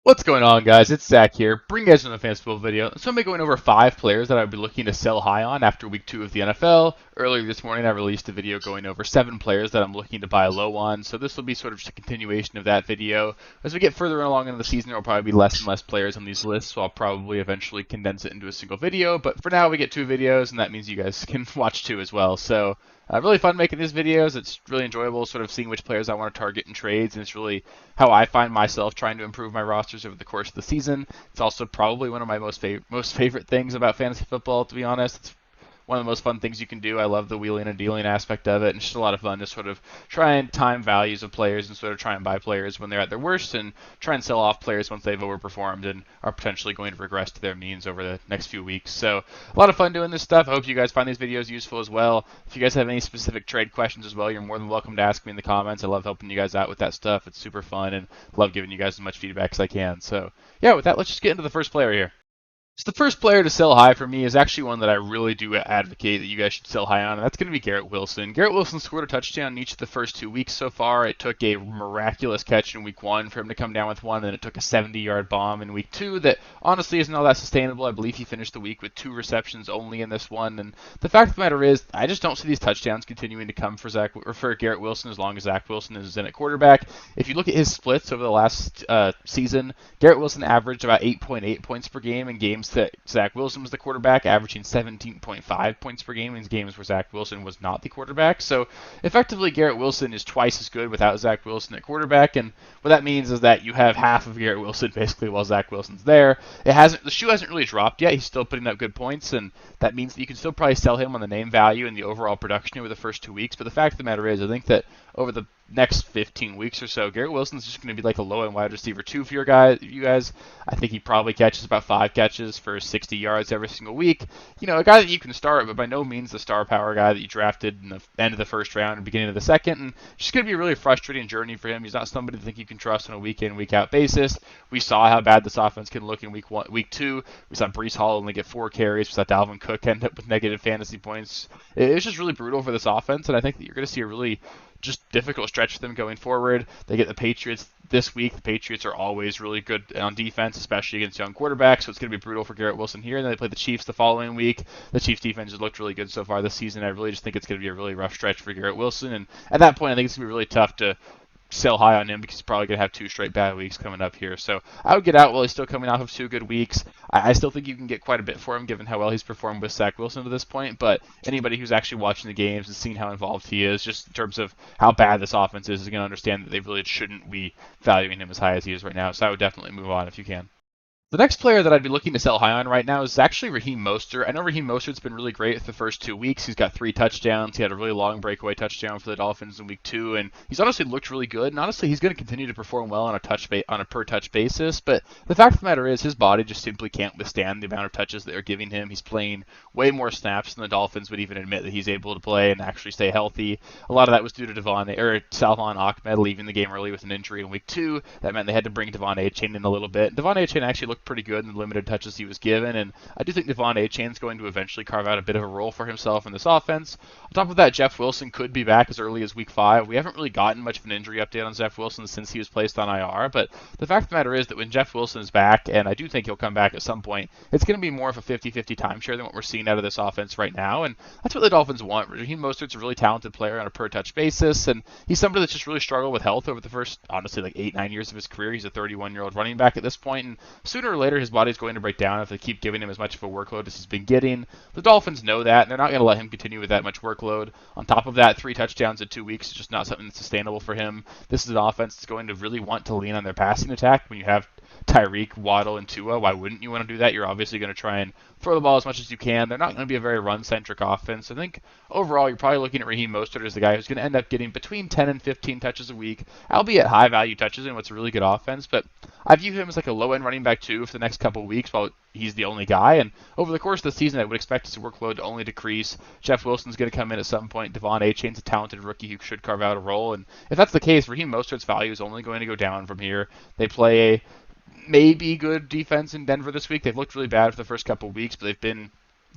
What's going on, guys? It's Zach here, bringing you guys another fantasy football video. So I'm going to be going over 5 players that I would be looking to sell high on after week 2 of the NFL. Earlier this morning, I released a video going over 7 players that I'm looking to buy low on. So this will be sort of just a continuation of that video. As we get further along into the season, there will probably be less and less players on these lists, so I'll probably eventually condense it into a single video. But for now, we get 2 videos, and that means you guys can watch 2 as well. So really fun making these videos. It's really enjoyable sort of seeing which players I want to target in trades, and it's really how I find myself trying to improve my rosters over the course of the season. It's also probably one of my most favorite things about fantasy football, to be honest. It's one of the most fun things you can do. I love the wheeling and dealing aspect of it, and it's just a lot of fun to sort of try and time values of players and sort of try and buy players when they're at their worst and try and sell off players once they've overperformed and are potentially going to regress to their means over the next few weeks. So a lot of fun doing this stuff. I hope you guys find these videos useful as well. If you guys have any specific trade questions as well, you're more than welcome to ask me in the comments. I love helping you guys out with that stuff. It's super fun and love giving you guys as much feedback as I can. So yeah, with that, let's just get into the first player here. So the first player to sell high for me is actually one that I really do advocate that you guys should sell high on, and that's going to be Garrett Wilson. Garrett Wilson scored a touchdown in each of the first 2 weeks so far. It took a miraculous catch in week 1 for him to come down with one, and then it took a 70-yard bomb in week 2 that honestly isn't all that sustainable. I believe he finished the week with 2 receptions only in this one, and the fact of the matter is I just don't see these touchdowns continuing to come for Garrett Wilson as long as Zach Wilson is in at quarterback. If you look at his splits over the last season, Garrett Wilson averaged about 8.8 points per game in games that Zach Wilson was the quarterback, averaging 17.5 points per game in games where Zach Wilson was not the quarterback. So effectively, Garrett Wilson is twice as good without Zach Wilson at quarterback, and what that means is that you have half of Garrett Wilson basically while Zach Wilson's there. The shoe hasn't really dropped yet. He's still putting up good points, and that means that you can still probably sell him on the name value and the overall production over the first 2 weeks. But the fact of the matter is, I think that over the next 15 weeks or so, Garrett Wilson's just going to be like a low-end wide receiver 2 for you guys. I think he probably catches about 5 catches for 60 yards every single week. You know, a guy that you can start, but by no means the star power guy that you drafted in the end of the first round and beginning of the second. And it's just going to be a really frustrating journey for him. He's not somebody to think you can trust on a week-in, week-out basis. We saw how bad this offense can look in week 2. We saw Breece Hall only get 4 carries. We saw Dalvin Cook end up with negative fantasy points. It's just really brutal for this offense, and I think that you're going to see a really just difficult stretch for them going forward. They get the Patriots this week. The Patriots are always really good on defense, especially against young quarterbacks, so it's going to be brutal for Garrett Wilson here. And then they play the Chiefs the following week. The Chiefs defense has looked really good so far this season. I really just think it's going to be a really rough stretch for Garrett Wilson, and at that point I think it's going to be really tough to sell high on him because he's probably going to have 2 straight bad weeks coming up here. So I would get out while he's still coming off of 2 good weeks. I still think you can get quite a bit for him given how well he's performed with Zach Wilson to this point, but anybody who's actually watching the games and seeing how involved he is, just in terms of how bad this offense is going to understand that they really shouldn't be valuing him as high as he is right now. So I would definitely move on if you can. The next player that I'd be looking to sell high on right now is actually Raheem Mostert. I know Raheem Mostert's been really great the first 2 weeks. He's got 3 touchdowns. He had a really long breakaway touchdown for the Dolphins in week 2, and he's honestly looked really good. And honestly, he's going to continue to perform well on a per touch basis. But the fact of the matter is, his body just simply can't withstand the amount of touches that they're giving him. He's playing way more snaps than the Dolphins would even admit that he's able to play and actually stay healthy. A lot of that was due to Salvon Ahmed leaving the game early with an injury in week 2. That meant they had to bring Devon Achane in a little bit. Devon Achane actually looked pretty good in the limited touches he was given, and I do think Devon Achane's going to eventually carve out a bit of a role for himself in this offense. On top of that, Jeff Wilson could be back as early as week 5. We haven't really gotten much of an injury update on Jeff Wilson since he was placed on IR, but the fact of the matter is that when Jeff Wilson is back, and I do think he'll come back at some point, it's going to be more of a 50-50 timeshare than what we're seeing out of this offense right now, and that's what the Dolphins want. Raheem Mostert's a really talented player on a per-touch basis, and he's somebody that's just really struggled with health over the first, honestly, like 8-9 years of his career. He's a 31-year-old running back at this point, and sooner or later his body's going to break down if they keep giving him as much of a workload as he's been getting. The Dolphins know that, and they're not going to let him continue with that much workload. On top of that, 3 touchdowns in 2 weeks is just not something that's sustainable for him. This is an offense that's going to really want to lean on their passing attack. When you have Tyreek, Waddle, and Tua, why wouldn't you want to do that? You're obviously going to try and throw the ball as much as you can. They're not going to be a very run-centric offense. I think overall you're probably looking at Raheem Mostert as the guy who's going to end up getting between 10 and 15 touches a week, albeit high-value touches in what's a really good offense, but I view him as like a low-end running back too for the next couple of weeks while he's the only guy, and over the course of the season I would expect his workload to only decrease. Jeff Wilson's going to come in at some point. Devon Achane's a talented rookie who should carve out a role, and if that's the case, Raheem Mostert's value is only going to go down from here. They play a maybe good defense in Denver this week. They've looked really bad for the first couple of weeks, but they've been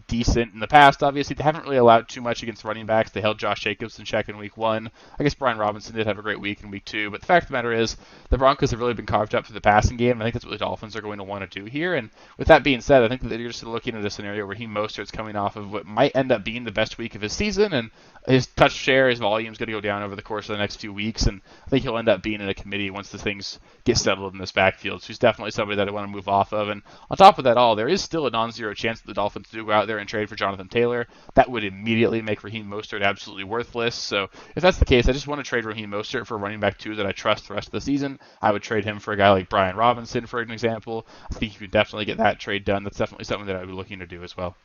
decent in the past. Obviously, they haven't really allowed too much against running backs. They held Josh Jacobs in check in week 1. I guess Brian Robinson did have a great week in week 2. But the fact of the matter is, the Broncos have really been carved up for the passing game. And I think that's what the Dolphins are going to want to do here. And with that being said, I think that you're just looking at a scenario where Raheem Mostert's coming off of what might end up being the best week of his season, and his touch share, his volume is going to go down over the course of the next few weeks, and I think he'll end up being in a committee once the things get settled in this backfield. So he's definitely somebody that I want to move off of. And on top of that all, there is still a non-zero chance that the Dolphins do go out there and trade for Jonathan Taylor. That would immediately make Raheem Mostert absolutely worthless. So if that's the case, I just want to trade Raheem Mostert for a running back 2 that I trust the rest of the season. I would trade him for a guy like Brian Robinson, for an example. I think you could definitely get that trade done. That's definitely something that I would be looking to do as well.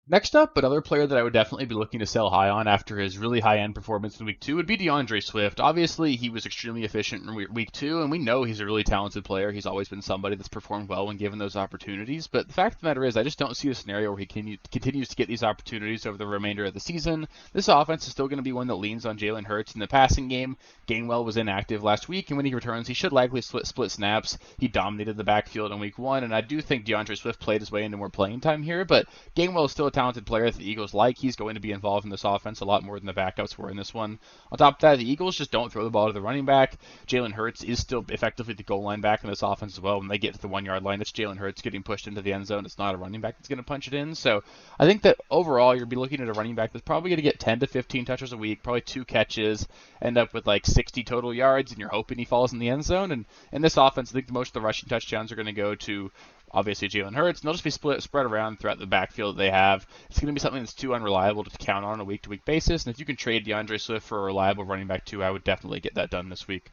Next up, another player that I would definitely be looking to sell high on after his really high-end performance in week 2 would be DeAndre Swift. Obviously, he was extremely efficient in week 2, and we know he's a really talented player. He's always been somebody that's performed well when given those opportunities. But the fact of the matter is, I just don't see a scenario where he continues to get these opportunities over the remainder of the season. This offense is still going to be one that leans on Jalen Hurts in the passing game. Gainwell was inactive last week, and when he returns, he should likely split snaps. He dominated the backfield in week 1, and I do think DeAndre Swift played his way into more playing time here, but Gainwell is still a talented player that the Eagles like. He's going to be involved in this offense a lot more than the backups were in this one. On top of that, the Eagles just don't throw the ball to the running back. Jalen Hurts is still effectively the goal line back in this offense as well. When they get to the 1 yard line, it's Jalen Hurts getting pushed into the end zone. It's not a running back that's going to punch it in. So I think that overall, you'll be looking at a running back that's probably going to get 10 to 15 touches a week, probably 2 catches, end up with like 60 total yards, and you're hoping he falls in the end zone. And in this offense, I think most of the rushing touchdowns are going to go to obviously Jalen Hurts, and they'll just be spread around throughout the backfield that they have. It's going to be something that's too unreliable to count on a week-to-week basis, and if you can trade DeAndre Swift for a reliable running back 2, I would definitely get that done this week.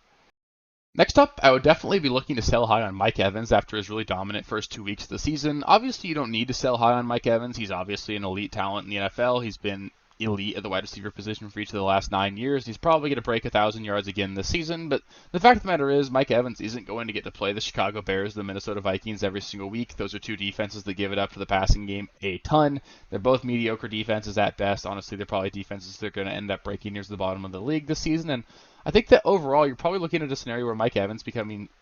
Next up, I would definitely be looking to sell high on Mike Evans after his really dominant first 2 weeks of the season. Obviously, you don't need to sell high on Mike Evans. He's obviously an elite talent in the NFL. He's been elite at the wide receiver position for each of the last 9 years. He's probably going to break 1,000 yards again this season, but the fact of the matter is Mike Evans isn't going to get to play the Chicago Bears, the Minnesota Vikings every single week. Those are 2 defenses that give it up to the passing game a ton. They're both mediocre defenses at best. Honestly, they're probably defenses that are going to end up breaking near the bottom of the league this season, and I think that overall you're probably looking at a scenario where Mike Evans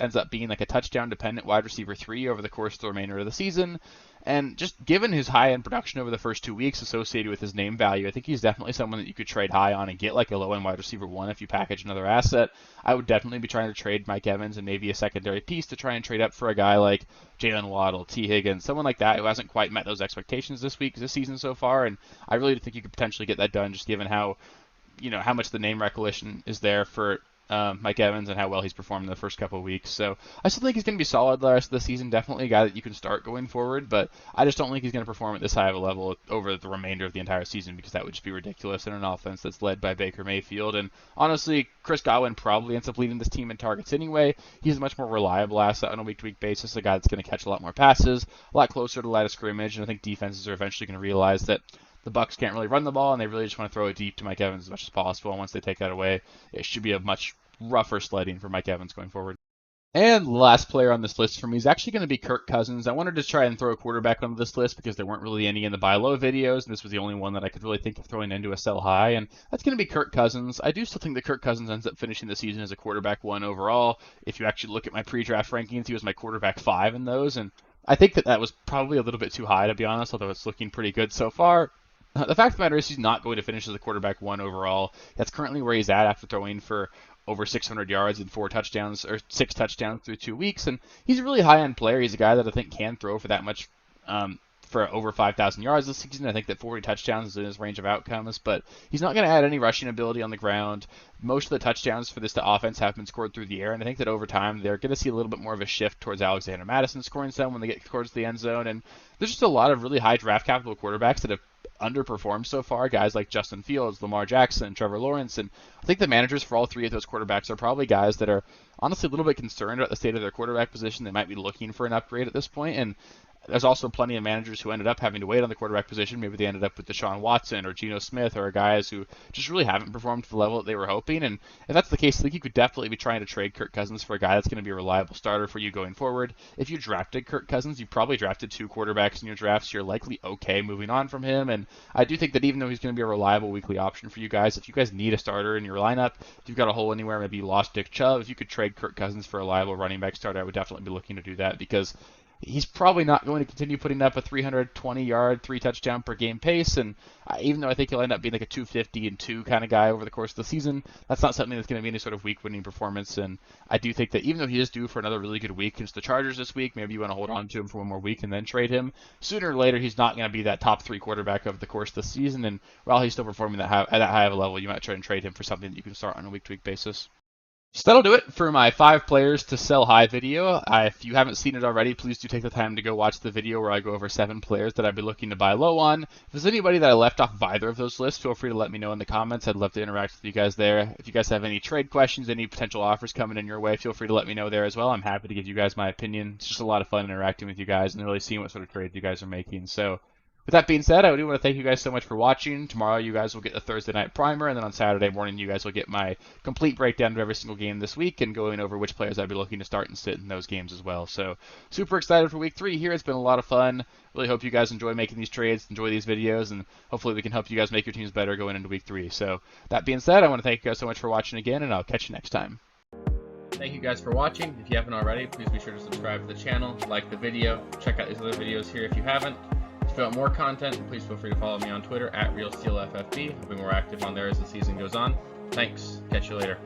ends up being like a touchdown-dependent wide receiver 3 over the course of the remainder of the season. And just given his high-end production over the first 2 weeks associated with his name value, I think he's definitely someone that you could trade high on and get like a low-end wide receiver 1 if you package another asset. I would definitely be trying to trade Mike Evans and maybe a secondary piece to try and trade up for a guy like Jalen Waddle, T. Higgins, someone like that who hasn't quite met those expectations this season so far. And I really think you could potentially get that done just given how much the name recognition is there for Mike Evans and how well he's performed in the first couple of weeks. So I still think he's going to be solid the rest of the season. Definitely a guy that you can start going forward, but I just don't think he's going to perform at this high of a level over the remainder of the entire season because that would just be ridiculous in an offense that's led by Baker Mayfield. And honestly, Chris Godwin probably ends up leading this team in targets anyway. He's a much more reliable asset on a week-to-week basis, a guy that's going to catch a lot more passes, a lot closer to the line of scrimmage, and I think defenses are eventually going to realize that the Bucs can't really run the ball, and they really just want to throw it deep to Mike Evans as much as possible. And once they take that away, it should be a much rougher sledding for Mike Evans going forward. And the last player on this list for me is actually going to be Kirk Cousins. I wanted to try and throw a quarterback onto this list because there weren't really any in the buy low videos, and this was the only one that I could really think of throwing into a sell high, and that's going to be Kirk Cousins. I do still think that Kirk Cousins ends up finishing the season as a quarterback 1 overall. If you actually look at my pre-draft rankings, he was my quarterback 5 in those, and I think that was probably a little bit too high, to be honest, although it's looking pretty good so far. The fact of the matter is he's not going to finish as a quarterback 1 overall. That's currently where he's at after throwing for over 600 yards and 4 touchdowns, or 6 touchdowns through 2 weeks. And he's a really high-end player. He's a guy that I think can throw for that much, for over 5,000 yards this season. I think that 40 touchdowns is in his range of outcomes, but he's not going to add any rushing ability on the ground. Most of the touchdowns for this offense have been scored through the air, and I think that over time they're going to see a little bit more of a shift towards Alexander Madison scoring some when they get towards the end zone. And there's just a lot of really high draft capital quarterbacks that have underperformed so far, guys like Justin Fields, Lamar Jackson, Trevor Lawrence, and I think the managers for all 3 of those quarterbacks are probably guys that are honestly a little bit concerned about the state of their quarterback position. They might be looking for an upgrade at this point, and there's also plenty of managers who ended up having to wait on the quarterback position. Maybe they ended up with Deshaun Watson or Geno Smith or guys who just really haven't performed to the level that they were hoping. And if that's the case, I think you could definitely be trying to trade Kirk Cousins for a guy that's going to be a reliable starter for you going forward. If you drafted Kirk Cousins, you probably drafted 2 quarterbacks in your drafts. You're likely okay moving on from him. And I do think that even though he's going to be a reliable weekly option for you guys, if you guys need a starter in your lineup, if you've got a hole anywhere, maybe you lost Nick Chubb, if you could trade Kirk Cousins for a reliable running back starter, I would definitely be looking to do that because he's probably not going to continue putting up a 320-yard, 3-touchdown per game pace. And even though I think he'll end up being like a 250 and 2 kind of guy over the course of the season, that's not something that's going to be any sort of week-winning performance. And I do think that even though he is due for another really good week against the Chargers this week, maybe you want to hold on to him for one more week and then trade him. Sooner or later, he's not going to be that top 3 quarterback over the course of the season. And while he's still performing at that high of a level, you might try and trade him for something that you can start on a week-to-week basis. So that'll do it for my 5 players to sell high video. If you haven't seen it already, please do take the time to go watch the video where I go over 7 players that I'd be looking to buy low on. If there's anybody that I left off of either of those lists, feel free to let me know in the comments. I'd love to interact with you guys there. If you guys have any trade questions, any potential offers coming in your way, feel free to let me know there as well. I'm happy to give you guys my opinion. It's just a lot of fun interacting with you guys and really seeing what sort of trades you guys are making. So with that being said, I do want to thank you guys so much for watching. Tomorrow you guys will get the Thursday night primer, and then on Saturday morning you guys will get my complete breakdown of every single game this week and going over which players I'd be looking to start and sit in those games as well. So super excited for week 3 here. It's been a lot of fun. Really hope you guys enjoy making these trades, enjoy these videos, and hopefully we can help you guys make your teams better going into week 3. So that being said, I want to thank you guys so much for watching again, and I'll catch you next time. Thank you guys for watching. If you haven't already, please be sure to subscribe to the channel, like the video, check out these other videos here if you haven't. If you want more content, please feel free to follow me on Twitter at RealSteelFFB. I'll be more active on there as the season goes on. Thanks. Catch you later.